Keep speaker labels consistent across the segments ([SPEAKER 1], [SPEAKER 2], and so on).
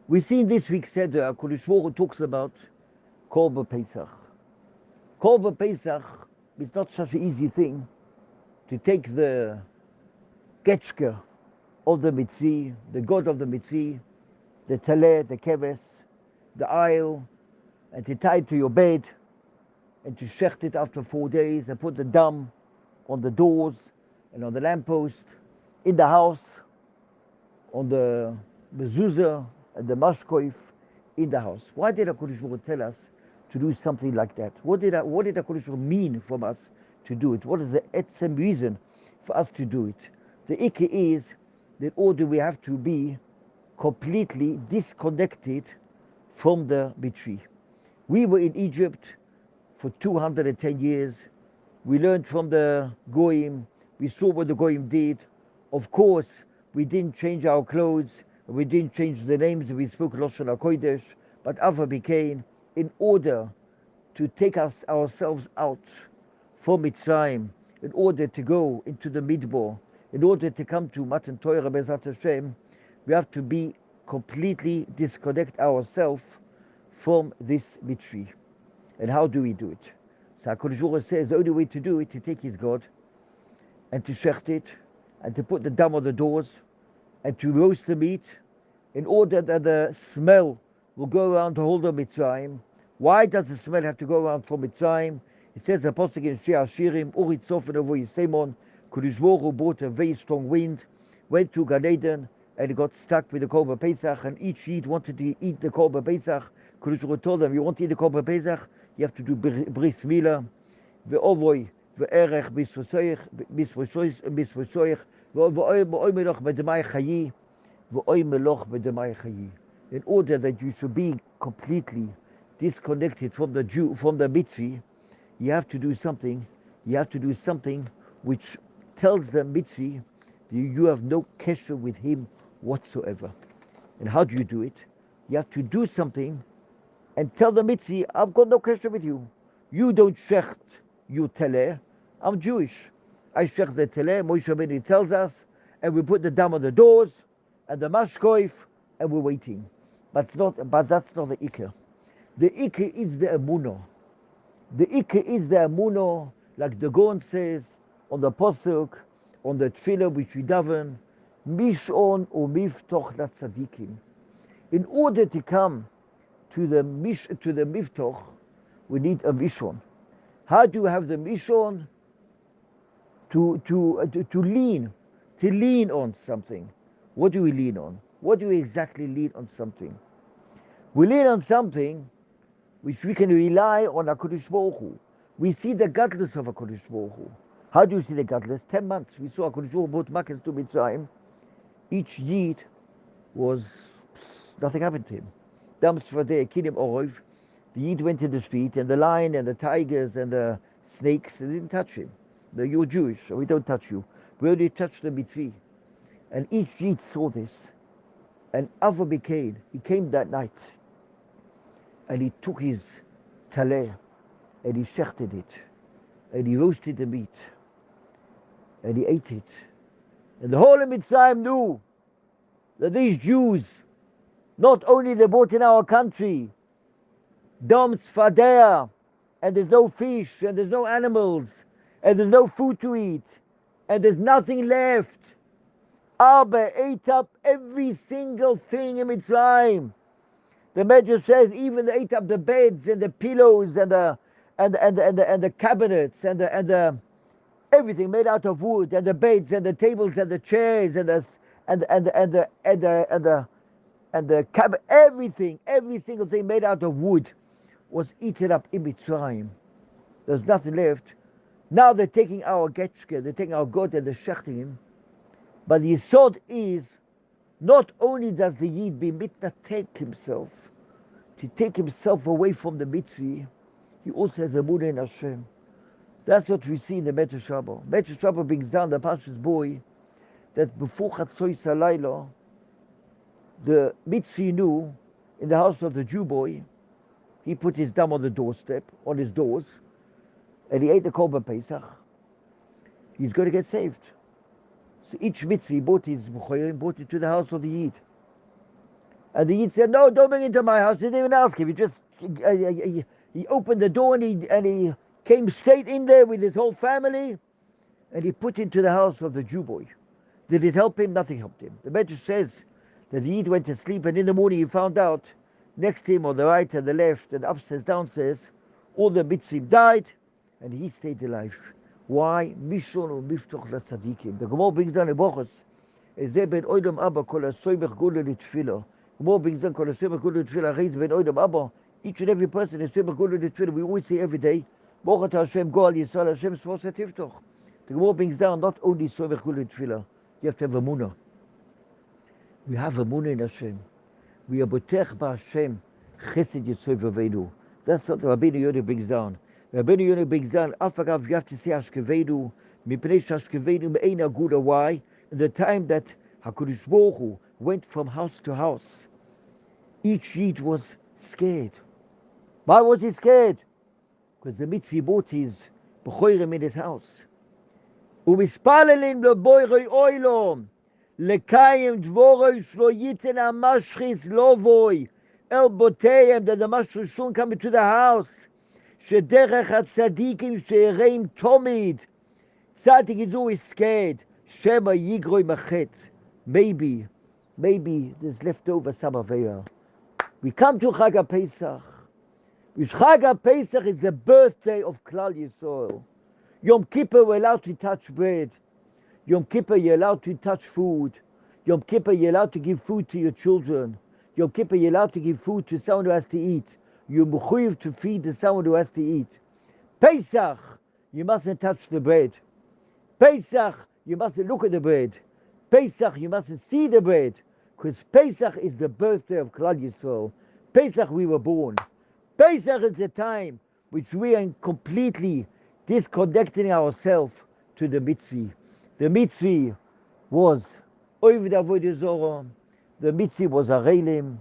[SPEAKER 1] We see in this week's Seder, Kodesh Baruch Hu talks about Korban Pesach. Korban Pesach is not such an easy thing to take the getchka of the Mitzi, the god of the Mitzi, the Taleh, the Keves, the aisle, and to tie it to your bed, and to shecht it after 4 days, and put the dam on the doors, and on the lamppost, in the house, on the mezuzah, and the mashkoif, in the house. Why did HaKadosh Baruch Hu tell us to do something like that? What did HaKadosh Baruch Hu mean from us to do it? What is the etzem reason for us to do it? The ikka is that order we have to be completely disconnected from the Mitri. We were in Egypt for 210 years. We learned from the Goyim. We saw what the Goyim did. Of course, we didn't change our clothes. We didn't change the names. We spoke Lashon HaKodesh. But Ava became, in order to take ourselves out from Mitzrayim, in order to go into the Midbar, in order to come to Matan Torah Bezat Hashem, we have to be completely disconnect ourselves from this Mitri. And how do we do it? So HaKadosh Baruch Hu says the only way to do it is to take his God and to shecht it and to put the dam on the doors and to roast the meat in order that the smell will go around the whole of Mitzrayim. Why does the smell have to go around from Mitzrayim? It says the Apostle in Shir Hashirim, Uri Tzofen Avo Yisemon, Kodesh Baruch Hu brought a very strong wind, went to Gan Eden, and he got stuck with the Korban Pesach, and each Yid wanted to eat the Korban Pesach. Kodesh Baruch Hu told them, you want to eat the Korban Pesach? You have to do Bris Milah, Ve'ovoi, Ve'erech, Bisvosoich, Ve'oi Meloch B'demai Chayi, Ve'oi Meloch B'demai Chayi. In order that you should be completely disconnected from the Jew, from the Mitzi, you have to do something. You have to do something which tells the Mitzi that you have no kesher with him whatsoever. And how do you do it? You have to do something and tell the Mitzi, I've got no kesher with you. You don't shecht your teleh. I'm Jewish. I shecht the teleh. Moshe Rabbeinu tells us, and we put the dam on the doors and the mashkoif, and we're waiting. But that's not the ikka. The ikka is the emuno. The ikka is the emuno, like the Gon says on the pasuk, on the tefillah which we daven, mishon umiftoch latzadikim. In order to come to the miftoch, we need a mishon. How do you have the mishon? To lean on something. What do we lean on? What do we exactly lean on something? We lean on something which we can rely on HaKadosh Baruch Hu. We see the godless of HaKadosh Baruch Hu. How do you see the godless? 10 months. We saw HaKadosh Baruch Hu brought Makkah to Mitzrayim. Each Yid was, nothing happened to him. Dam Sfadeh, Kinim Orov. The Yid went in the street, and the lion and the tigers and the snakes, they didn't touch him. You're Jewish, so we don't touch you. We only touch the Mitzi. And each Yid saw this. And Ava became, he came that night, and he took his taleh, and he shechted it, and he roasted the meat, and he ate it. And the whole of Mitzrayim knew that these Jews, not only they bought in our country, Dom Sfadea, and there's no fish, and there's no animals, and there's no food to eat, and there's nothing left. Abba ate up every single thing in Mitzrayim. The Medrash says even they ate up the beds and the pillows and the cabinets and the everything made out of wood, and the beds and the tables and the chairs and the cabinet, everything, every single thing made out of wood was eaten up in Mitzrayim. There's nothing left. Now they're taking our getchke, they're taking our God and they're shechting him. But the yesod is, not only does the Yid be mitnatek himself, to take himself away from the Mitzi, he also has a Emunah in Hashem. That's what we see in the Medrash Rabbah. Medrash Rabbah brings down the Pasha's boy that before Chatzois Halayla, the Mitzi knew in the house of the Jew boy, he put his dam on the doorstep, on his doors, and he ate the Korban Pesach. He's going to get saved. So each Mitzi brought his B'chorim, brought it to the house of the Yid. And the Yid said, no, don't bring it into my house. He didn't even ask him. He just, he opened the door and he came straight in there with his whole family and he put into the house of the Jew boy. Did it help him? Nothing helped him. The Medrash says that the Yid went to sleep and in the morning he found out next to him on the right and the left and upstairs, downstairs, all the mitzvim died and he stayed alive. Why? Mishon u miftoch latzadikim. The Gemara brings down a bochus. Eze ben oidam abba kol ha-soymech gula litfilah. Gemara brings down kol ha-soymech gula litfilah. Reis ben oidam abba. Each and every person is soymech gula litfilah. We always say every day, Baruch atah Hashem goal Yisrael Hashem svos hatiftoch. The Gemara brings down not only soymech gula litfilah. You have to have emunah. We have emunah in Hashem. We are botech ba Hashem. Chesed Yitzoy v'Aveidu. That's what Rabbeinu Yonah brings down. Rabbeinu Yonah brings down, Afagav, you have to say Ashkevedu, Mipnei Shashkevedu Me'ein Aguda. Why? In the time that HaKadosh Baruch Hu went from house to house, each Yid was scared. Why was he scared? Because the mitzvah bought his B'choirem in his house. Umispalelim L'boiroi Oilom, Lekayim Dvoroi Shlo Yiten HaMashchis Lovoi, El Boteyem, that the Mashchis soon coming to the house. Shederech HaTzadikim She'ereim Tomid. Tzadik is always scared. Shema Yigroi Machet. Maybe there's leftover some Aveya. We come to Chag HaPesach. Which Chag HaPesach is the birthday of Klal Yisrael. Yom Kippur we're allowed to touch bread. Yom Kippur you're allowed to touch food. Yom Kippur you're allowed to give food to your children. Yom Kippur you're allowed to give food to someone who has to eat. You're mechuyev to feed someone who has to eat. Pesach, you mustn't touch the bread. Pesach, you mustn't look at the bread. Pesach, you mustn't see the bread. Because Pesach is the birthday of Klal Yisrael. Pesach, we were born. Pesach is the time which we are completely disconnecting ourselves to the mitzvah. The mitzvah was Oived Avodah Zorah. The mitzvah was Arelim.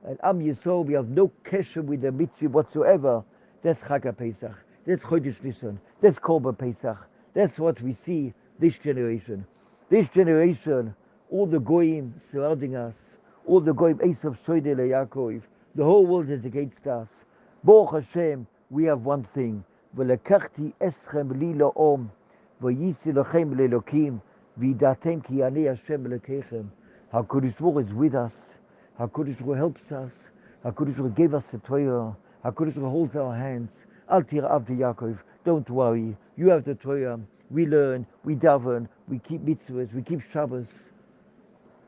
[SPEAKER 1] And Am Yisrael, we have no kesher with the mitzvah whatsoever. That's Chag HaPesach. That's Chodesh Nisan. That's Korban Pesach. That's what we see this generation. This generation, all the goyim surrounding us, all the goyim, Esav Soide Yaakov, the whole world is against us. Baruch Hashem, we have one thing. V'lekachti eschem li la'om, v'yisi lachem le'elokim, v'yidatem ki yanei Hashem lekechem. HaKadosh Baruch Hu is with us. HaKadosh Baruch Hu helps us. HaKadosh Baruch Hu gave us the Torah. HaKadosh Baruch Hu holds our hands. Al tira'av Yaakov. Don't worry. You have the Torah. We learn. We daven. We keep mitzvahs. We keep Shabbos.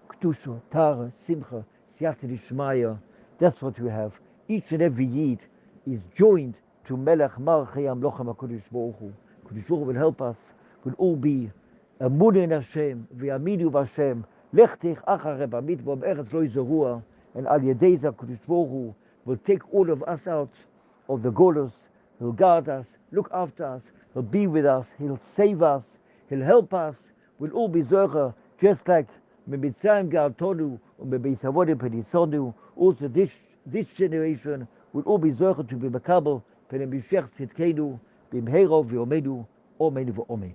[SPEAKER 1] Kedusha, Tara, Simcha, Siyata D'Shmaya. That's what we have. Each and every Yid is joined to Melech Malchei Amlochem HaKadosh Baruch Hu. HaKadosh Baruch Hu will help us. We'll all be Emunah in Hashem. V'yaminu b'Hashem. Lechtich achare b'mitbo b'eretz lo yizorua, and al yedei zeh HaKadosh Baruch Hu will take all of us out of the golus. He'll guard us, look after us, He'll be with us, He'll save us, He'll help us. We'll all be zocher, just like Mitzrayim Ga'altonu or Bebeis Avodim Penisonu. Also this generation will all be zocher to be makabel, Penem B'Shech Tzidkenu, B'Mheiro V'Omedu, Omen V'Omen.